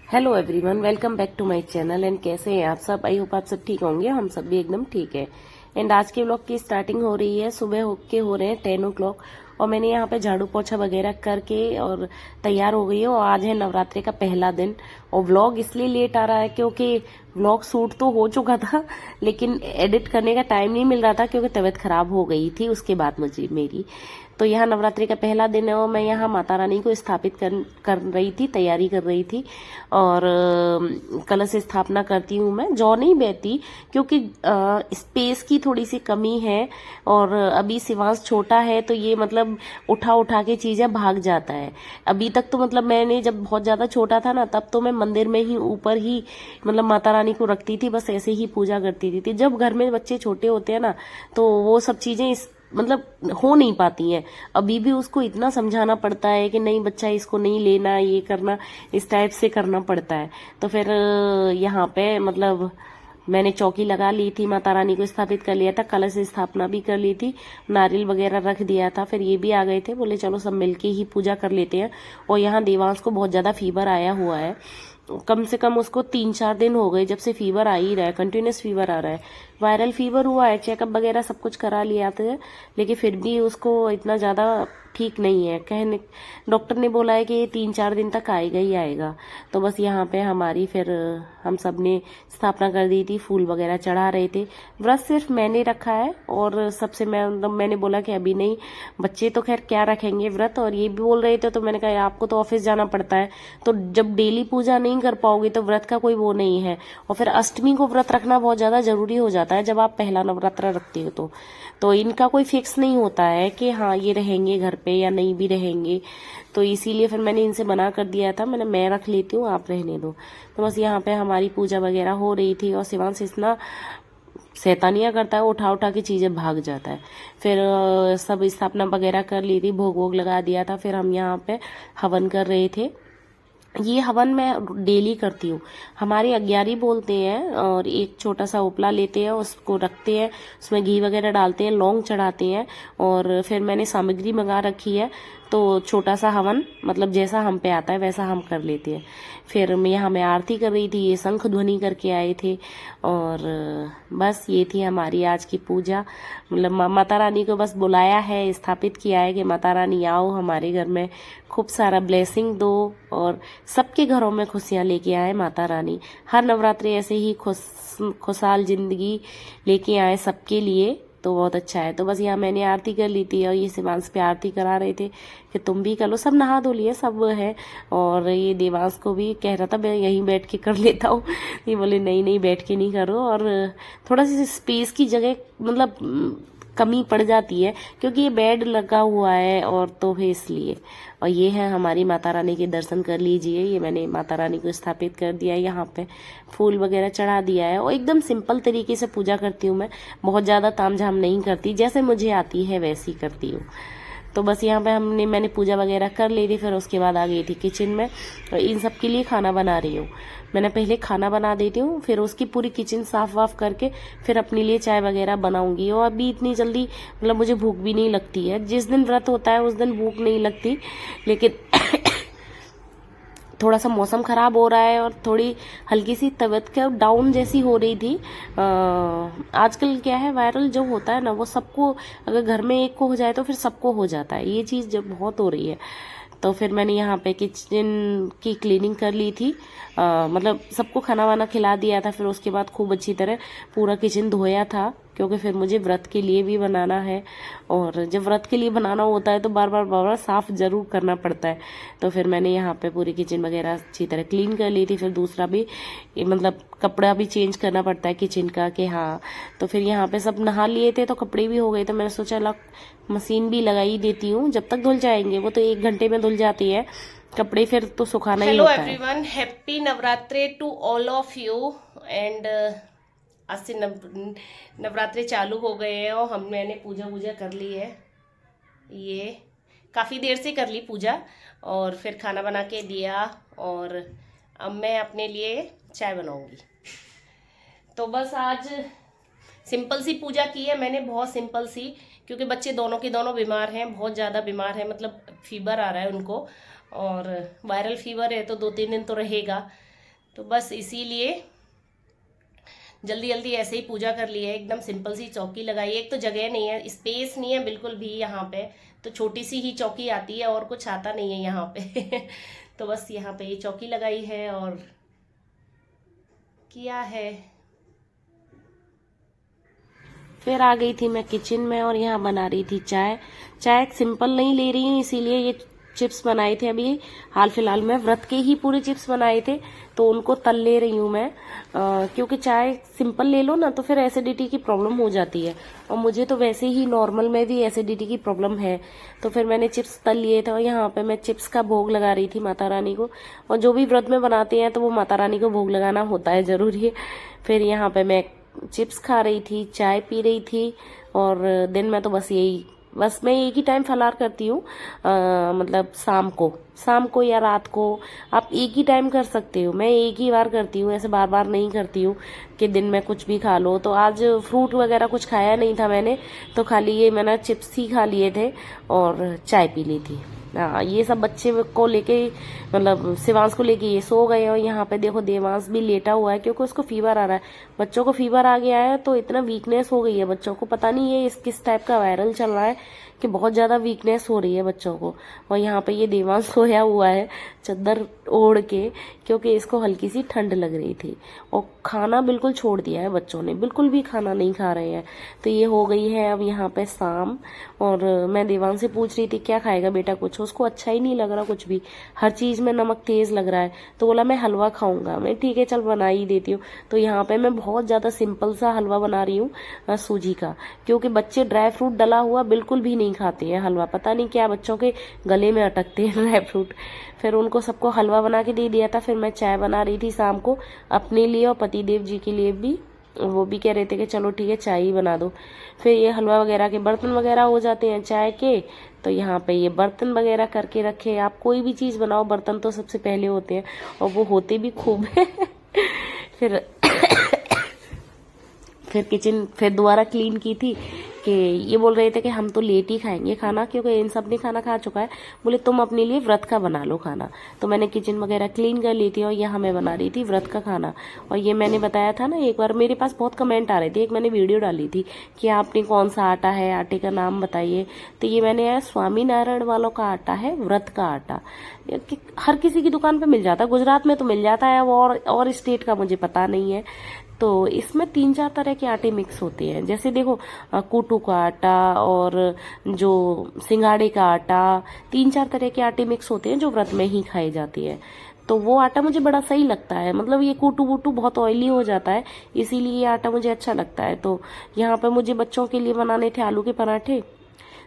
Hello everyone, welcome back to my channel. And कैसे हैं आप सब? आई होप आप सब ठीक होंगे। हम सब भी एकदम ठीक है। एंड आज के व्लॉग की स्टार्टिंग हो रही है, सुबह हो रहे हैं 10 o'clock। और मैंने यहाँ पे झाड़ू पोछा वगैरह करके और तैयार हो गई हूँ। और आज है नवरात्रि का पहला दिन। और व्लॉग इसलिए लेट आ रहा है क्योंकि व्लॉग शूट तो हो चुका था, लेकिन एडिट करने का टाइम नहीं मिल रहा था क्योंकि तबीयत खराब हो गई थी उसके बाद मुझे मेरी। तो यहाँ नवरात्रि का पहला दिन है और मैं यहाँ माता रानी को स्थापित कर रही थी, तैयारी कर रही थी। और कलश स्थापना करती हूँ मैं, जौ नहीं बहती क्योंकि स्पेस की थोड़ी सी कमी है। और अभी शिवांश छोटा है तो ये मतलब उठा उठा के चीजें भाग जाता है। अभी तक तो मतलब मैंने जब बहुत ज्यादा छोटा था ना, तब तो मैं मंदिर में ही ऊपर ही मतलब माता रानी को रखती थी, बस ऐसे ही पूजा करती थी। जब घर में बच्चे छोटे होते हैं ना, तो वो सब चीजें मतलब हो नहीं पाती हैं। अभी भी उसको इतना समझाना पड़ता है कि नहीं बच्चा, इसको नहीं लेना, ये करना, इस टाइप से करना पड़ता है। तो फिर यहाँ पे मतलब मैंने चौकी लगा ली थी, माता रानी को स्थापित कर लिया था, कलश स्थापना भी कर ली थी, नारियल वगैरह रख दिया था। फिर ये भी आ गए थे, बोले चलो सब मिलके ही पूजा कर लेते हैं। और यहाँ देवांश को बहुत ज्यादा फीवर आया हुआ है। कम से कम उसको 3-4 दिन हो गए जब से फीवर आ ही रहा है, कंटिन्यूस फीवर आ रहा है। वायरल फीवर हुआ है, चेकअप वगैरह सब कुछ करा लिया था, लेकिन फिर भी उसको इतना ज्यादा ठीक नहीं है। कहने डॉक्टर ने बोला है कि ये 3-4 दिन तक आएगा ही आएगा। तो बस यहाँ पे हमारी फिर हम सब ने स्थापना कर दी थी, फूल वगैरह चढ़ा रहे थे। व्रत सिर्फ मैंने रखा है और सबसे मैंने बोला कि अभी नहीं, बच्चे तो खैर क्या रखेंगे व्रत। और ये भी बोल रहे थे, तो मैंने कहा आपको तो ऑफिस जाना पड़ता है, तो जब डेली पूजा नहीं कर पाओगे तो व्रत का कोई वो नहीं है। और फिर अष्टमी को व्रत रखना बहुत ज्यादा जरूरी हो जाता है जब आप पहला नवरात्र रखते हो। तो इनका कोई फिक्स नहीं होता है कि हाँ ये रहेंगे घर पे या नहीं भी रहेंगे। तो इसीलिए फिर मैंने इनसे मना कर दिया था, मैं रख लेती हूँ, आप रहने दो। तो बस यहाँ पे हमारी पूजा वगैरह हो रही थी। और शिवांश इतना शैतानियां करता है, उठा उठा के चीजें भाग जाता है। फिर सब स्थापना वगैरह कर ली थी, भोग वोग लगा दिया था। फिर हम यहाँ पे हवन कर रहे थे। ये हवन मैं डेली करती हूँ। हमारे अग्यारी बोलते हैं, और एक छोटा सा उपला लेते हैं, उसको रखते हैं, उसमें घी वगैरह डालते हैं, लौंग चढ़ाते हैं। और फिर मैंने सामग्री मंगा रखी है, तो छोटा सा हवन मतलब जैसा हम पे आता है वैसा हम कर लेते हैं। फिर मैं आरती कर रही थी, ये शंख ध्वनि करके आए थे। और बस ये थी हमारी आज की पूजा। मतलब माता रानी को बस बुलाया है, स्थापित किया है कि माता रानी आओ हमारे घर में, खूब सारा ब्लेसिंग दो और सबके घरों में खुशियां लेके आए माता रानी। हर नवरात्रि ऐसे ही खुशहाल जिंदगी लेके आए सबके लिए, तो बहुत अच्छा है। तो बस यहाँ मैंने आरती कर ली थी और ये शिवांश पे आरती करा रहे थे कि तुम भी कर लो। सब नहा धो लिए, सब है। और ये देवांश को भी कह रहा था मैं यहीं बैठ के कर लेता हूँ, ये बोले नहीं नहीं बैठ के नहीं करो। और थोड़ा सी स्पेस की जगह मतलब कमी पड़ जाती है क्योंकि ये बेड लगा हुआ है, और तो फिर इसलिए। और ये है हमारी माता रानी के दर्शन कर लीजिए। ये मैंने माता रानी को स्थापित कर दिया है, यहाँ पे फूल वगैरह चढ़ा दिया है। और एकदम सिंपल तरीके से पूजा करती हूँ मैं, बहुत ज्यादा तामझाम नहीं करती, जैसे मुझे आती है वैसी करती हूँ। तो बस यहाँ पे मैंने पूजा वगैरह कर ली थी। फिर उसके बाद आ गई थी किचन में, और इन सब के लिए खाना बना रही हूँ। मैंने पहले खाना बना देती हूँ, फिर उसकी पूरी किचन साफ वाफ करके फिर अपने लिए चाय वगैरह बनाऊंगी। और अभी इतनी जल्दी मतलब मुझे भूख भी नहीं लगती है। जिस दिन व्रत होता है उस दिन भूख नहीं लगती, लेकिन थोड़ा सा मौसम खराब हो रहा है और थोड़ी हल्की सी तबीयत क्या डाउन जैसी हो रही थी। आजकल क्या है, वायरल जो होता है ना, वो सबको, अगर घर में एक को हो जाए तो फिर सबको हो जाता है। ये चीज जब बहुत हो रही है, तो फिर मैंने यहाँ पे किचन की क्लीनिंग कर ली थी। मतलब सबको खाना वाना खिला दिया था। फिर उसके बाद खूब अच्छी तरह पूरा किचन धोया था, क्योंकि फिर मुझे व्रत के लिए भी बनाना है। और जब व्रत के लिए बनाना होता है तो बार बार साफ जरूर करना पड़ता है। तो फिर मैंने यहाँ पे पूरी किचन वगैरह अच्छी तरह क्लीन कर ली थी। फिर दूसरा भी मतलब कपड़ा भी चेंज करना पड़ता है किचन का कि हाँ। तो फिर यहाँ पे सब नहा लिए थे तो कपड़े भी हो गए, तो मैंने सोचा ला मशीन भी लगा ही देती हूँ, जब तक धुल जाएंगे, वो तो 1 घंटे में धुल जाती है कपड़े, फिर तो सुखाना ही होता है। Hello everyone, happy Navratri to all of you. And आज से नवरात्रि चालू हो गए हैं और मैंने पूजा वूजा कर ली है। ये काफ़ी देर से कर ली पूजा, और फिर खाना बना के दिया, और अब मैं अपने लिए चाय बनाऊंगी। तो बस आज सिंपल सी पूजा की है मैंने, बहुत सिंपल सी, क्योंकि बच्चे दोनों के दोनों बीमार हैं, बहुत ज़्यादा बीमार हैं, मतलब फीवर आ रहा है उनको। और वायरल फीवर है तो 2-3 दिन तो रहेगा। तो बस इसीलिए जल्दी जल्दी ऐसे ही पूजा कर ली है। एकदम सिंपल सी चौकी लगाई है। एक तो जगह नहीं है, स्पेस नहीं है बिल्कुल भी यहाँ पे, तो छोटी सी ही चौकी आती है और कुछ आता नहीं है यहाँ पे तो बस यहाँ पे ये चौकी लगाई है और किया है। फिर आ गई थी मैं किचन में और यहाँ बना रही थी चाय। चाय सिंपल नहीं ले रही हूँ, इसीलिए ये चिप्स बनाए थे अभी हाल फिलहाल में, व्रत के ही पूरे चिप्स बनाए थे तो उनको तल ले रही हूँ मैं। क्योंकि चाय सिंपल ले लो ना तो फिर एसिडिटी की प्रॉब्लम हो जाती है, और मुझे तो वैसे ही नॉर्मल में भी एसिडिटी की प्रॉब्लम है। तो फिर मैंने चिप्स तल लिए थे और यहाँ पे मैं चिप्स का भोग लगा रही थी माता रानी को। और जो भी व्रत में बनाते हैं तो वो माता रानी को भोग लगाना होता है जरूरी है। फिर यहाँ पे मैं चिप्स खा रही थी, चाय पी रही थी, और दिन में तो बस मैं एक ही टाइम फलार करती हूँ। मतलब शाम को या रात को आप एक ही टाइम कर सकते हो। मैं एक ही बार करती हूँ, ऐसे बार बार नहीं करती हूँ कि दिन में कुछ भी खा लो। तो आज फ्रूट वगैरह कुछ खाया नहीं था मैंने, तो खाली ये मैंने चिप्स ही खा लिए थे और चाय पी ली थी। हाँ, ये सब बच्चे को लेके, मतलब शिवांश को लेके ये सो गए। और यहाँ पे देखो देवांश भी लेटा हुआ है क्योंकि उसको फीवर आ रहा है। बच्चों को फीवर आ गया है तो इतना वीकनेस हो गई है बच्चों को, पता नहीं ये किस टाइप का वायरल चल रहा है कि बहुत ज्यादा वीकनेस हो रही है बच्चों को। और यहाँ पे ये देवांश सोया हुआ है चद्दर ओढ़ के, क्योंकि इसको हल्की सी ठंड लग रही थी। और खाना बिल्कुल छोड़ दिया है बच्चों ने, बिल्कुल भी खाना नहीं खा रहे हैं। तो ये हो गई है अब यहाँ पे शाम, और मैं देवांश से पूछ रही थी क्या खाएगा बेटा कुछ, उसको अच्छा ही नहीं लग रहा कुछ भी, हर चीज में नमक तेज लग रहा है। तो बोला मैं हलवा खाऊंगा। मैं ठीक है चल बना ही देती हूँ। तो यहाँ पे मैं बहुत ज्यादा सिंपल सा हलवा बना रही हूँ सूजी का, क्योंकि बच्चे ड्राई फ्रूट डला हुआ बिल्कुल भी नहीं खाते हैं हलवा, पता नहीं क्या बच्चों के गले में अटकते हैं ड्राई फ्रूट। फिर उनको सबको हलवा बना के दे दिया था। फिर मैं चाय बना रही थी शाम को अपने लिए और पतिदेव जी के लिए भी, वो भी कह रहे थे कि चलो ठीक है चाय ही बना दो। फिर ये हलवा वगैरह के बर्तन वगैरह हो जाते हैं चाय के, तो यहाँ पे ये बर्तन वगैरह करके रखे। आप कोई भी चीज बनाओ बर्तन तो सबसे पहले होते हैं, और वो होते भी खूब है फिर फिर दोबारा क्लीन की थी कि ये बोल रहे थे कि हम तो लेट ही खाएंगे खाना, क्योंकि इन सब ने खाना खा चुका है। बोले तुम अपने लिए व्रत का बना लो खाना। तो मैंने किचन वगैरह क्लीन कर ली थी और यहाँ मैं बना रही थी व्रत का खाना। और ये मैंने बताया था ना एक बार, मेरे पास बहुत कमेंट आ रहे थे, एक मैंने वीडियो डाली थी कि आपने कौन सा आटा है, आटे का नाम बताइए। तो ये मैंने स्वामी नारायण वालों का आटा है, व्रत का आटा। हर किसी की दुकान पे मिल जाता है, गुजरात में तो मिल जाता है, और स्टेट का मुझे पता नहीं है। तो इसमें 3-4 तरह के आटे मिक्स होते हैं, जैसे देखो कूटू का आटा और जो सिंगाड़े का आटा, 3-4 तरह के आटे मिक्स होते हैं जो व्रत में ही खाए जाते हैं। तो वो आटा मुझे बड़ा सही लगता है, मतलब ये कूटू वूटू बहुत ऑयली हो जाता है, इसीलिए ये आटा मुझे अच्छा लगता है। तो यहाँ पे मुझे बच्चों के लिए बनाने थे आलू के पराठे,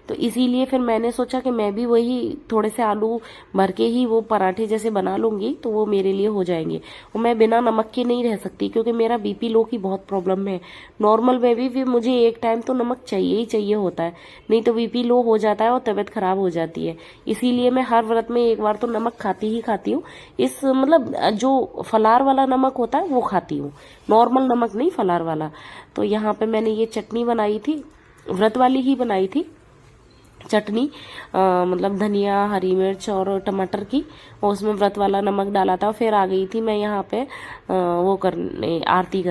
तो इसीलिए फिर मैंने सोचा कि मैं भी वही थोड़े से आलू भर के ही वो पराठे जैसे बना लूंगी तो वो मेरे लिए हो जाएंगे। और मैं बिना नमक के नहीं रह सकती, क्योंकि मेरा बीपी लो की बहुत प्रॉब्लम है। नॉर्मल में भी मुझे एक टाइम तो नमक चाहिए ही चाहिए होता है, नहीं तो बीपी लो हो जाता है और तबीयत खराब हो जाती है। इसीलिए मैं हर व्रत में एक बार तो नमक खाती ही खाती हूँ। इस मतलब जो फलार वाला नमक होता है वो खाती हूँ, नॉर्मल नमक नहीं, फलार वाला। तो यहाँ पे मैंने ये चटनी बनाई थी, व्रत वाली ही बनाई थी चटनी, मतलब धनिया, हरी मिर्च और टमाटर की, और उसमें व्रत वाला नमक डाला था। फिर आ गई थी मैं यहाँ पे वो करने, आरती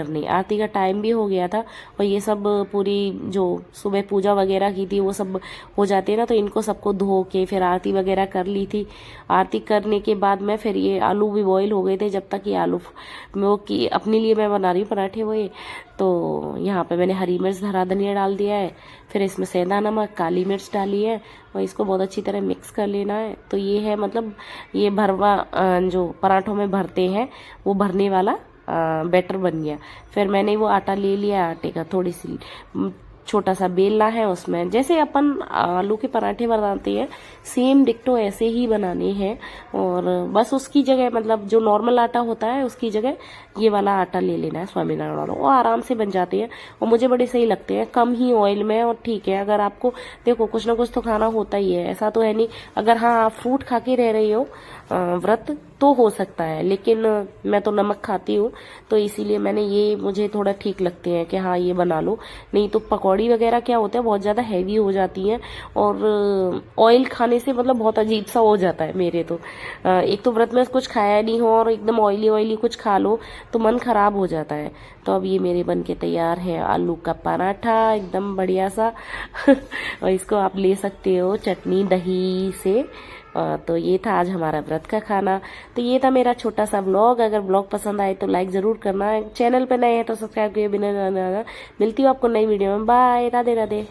का टाइम भी हो गया था। और ये सब पूरी जो सुबह पूजा वगैरह की थी वो सब हो जाती है ना, तो इनको सबको धो के फिर आरती वगैरह कर ली थी। आरती करने के बाद में फिर ये आलू भी बॉईल हो गए थे, जब तक ये आलू वो की अपने लिए मैं बना रही हूँ पराठे वो ये। तो यहाँ पे मैंने हरी मिर्च, हरा धनिया डाल दिया है, फिर इसमें सेंधा नमक, काली मिर्च डाली है, और इसको बहुत अच्छी तरह मिक्स कर लेना है। तो ये है मतलब ये भरवा जो पराठों में भरते हैं वो भरने वाला बैटर बन गया। फिर मैंने वो आटा ले लिया, आटे का थोड़ी सी छोटा सा बेलना है, उसमें जैसे अपन आलू के पराठे बनाते हैं सेम डिक्टो ऐसे ही बनाने हैं। और बस उसकी जगह मतलब जो नॉर्मल आटा होता है उसकी जगह ये वाला आटा ले लेना है स्वामीनारायण वाला, वो आराम से बन जाते हैं और मुझे बड़े सही लगते हैं, कम ही ऑयल में। और ठीक है, अगर आपको देखो कुछ ना कुछ तो खाना होता ही है, ऐसा तो है नहीं। अगर हाँ आप फ्रूट खा के रह रही हो व्रत तो हो सकता है, लेकिन मैं तो नमक खाती हूँ, तो इसीलिए मैंने ये, मुझे थोड़ा ठीक लगते हैं कि हाँ ये बना लो। नहीं तो पकौड़ी वगैरह क्या होता है, बहुत ज़्यादा हैवी हो जाती हैं, और ऑयल खाने से मतलब बहुत अजीब सा हो जाता है मेरे तो। एक तो व्रत में कुछ खाया नहीं हो और एकदम ऑयली ऑयली कुछ खा लो तो मन खराब हो जाता है। तो अब ये मेरे बन के तैयार है आलू का पराठा, एकदम बढ़िया सा और इसको आप ले सकते हो चटनी दही से। तो ये था आज हमारा व्रत का खाना। तो ये था मेरा छोटा सा व्लॉग। अगर व्लॉग पसंद आए तो लाइक जरूर करना, चैनल पे नए हैं तो सब्सक्राइब किए बिना। मिलती हूँ आपको नई वीडियो में। बाय, राधे राधे।